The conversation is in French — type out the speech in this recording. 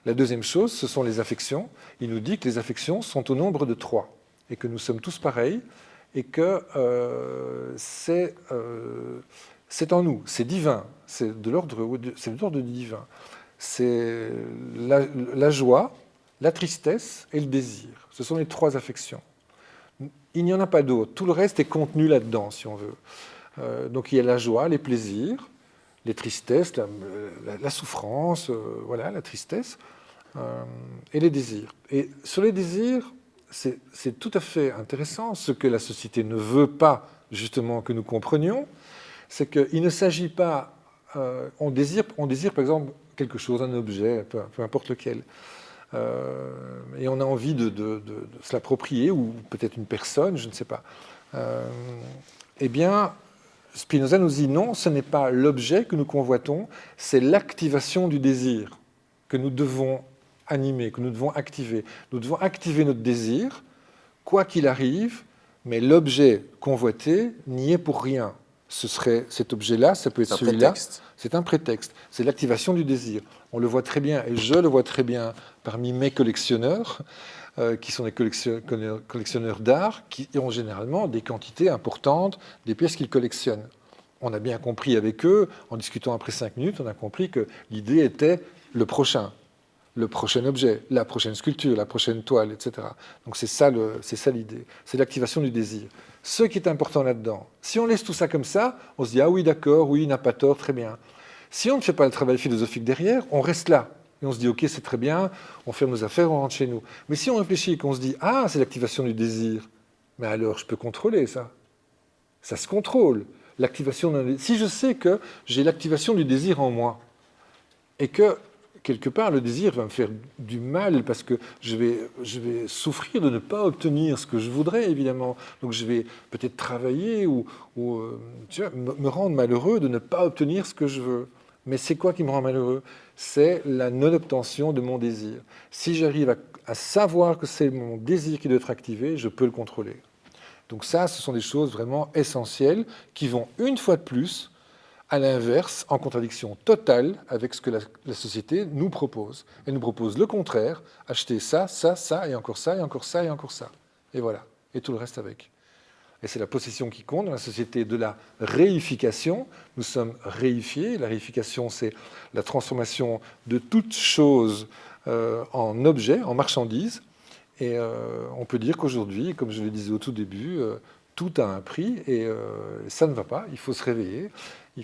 La deuxième chose, ce sont les affections. Il nous dit que les affections sont au nombre de 3 et que nous sommes tous pareils et que c'est en nous, c'est divin, c'est de l'ordre du divin. C'est la joie, la tristesse et le désir. Ce sont les 3 affections. Il n'y en a pas d'autres. Tout le reste est contenu là-dedans, si on veut. Donc il y a la joie, les plaisirs, les tristesses, la souffrance, voilà, la tristesse, et les désirs. Et sur les désirs, c'est tout à fait intéressant. Ce que la société ne veut pas, justement, que nous comprenions, c'est qu'il ne s'agit pas... on désire, par exemple, quelque chose, un objet, peu importe lequel. Et on a envie de se l'approprier, ou peut-être une personne, je ne sais pas. Eh bien, Spinoza nous dit non, ce n'est pas l'objet que nous convoitons, c'est l'activation du désir que nous devons animer, que nous devons activer. Nous devons activer notre désir, quoi qu'il arrive, mais l'objet convoité n'y est pour rien. Ce serait cet objet-là, ça peut être celui-là. C'est un prétexte. C'est l'activation du désir. On le voit très bien, et je le vois très bien parmi mes collectionneurs, qui sont des collectionneurs d'art, qui ont généralement des quantités importantes des pièces qu'ils collectionnent. On a bien compris avec eux, en discutant après 5 minutes, on a compris que l'idée était le prochain objet, la prochaine sculpture, la prochaine toile, etc. Donc c'est ça l'idée, c'est l'activation du désir. Ce qui est important là-dedans, si on laisse tout ça comme ça, on se dit « Ah oui, d'accord, oui, il n'a pas tort, très bien ». Si on ne fait pas le travail philosophique derrière, on reste là. Et on se dit « Ok, c'est très bien, on ferme nos affaires, on rentre chez nous ». Mais si on réfléchit et qu'on se dit « Ah, c'est l'activation du désir », mais alors je peux contrôler ça. Ça se contrôle. Si je sais que j'ai l'activation du désir en moi, et que quelque part, le désir va me faire du mal parce que je vais souffrir de ne pas obtenir ce que je voudrais, évidemment. Donc je vais peut-être travailler ou tu vois, me rendre malheureux de ne pas obtenir ce que je veux. Mais c'est quoi qui me rend malheureux? C'est la non-obtention de mon désir. Si j'arrive à savoir que c'est mon désir qui doit être activé, je peux le contrôler. Donc ça, ce sont des choses vraiment essentielles qui vont, une fois de plus, à l'inverse, en contradiction totale avec ce que la société nous propose. Elle nous propose le contraire, acheter ça, ça, ça, et encore ça, et encore ça, et encore ça. Et voilà, et tout le reste avec. Et c'est la possession qui compte dans la société de la réification. Nous sommes réifiés. La réification, c'est la transformation de toute chose en objet, en marchandise. Et on peut dire qu'aujourd'hui, comme je le disais au tout début, tout a un prix et ça ne va pas. Il faut se réveiller. Il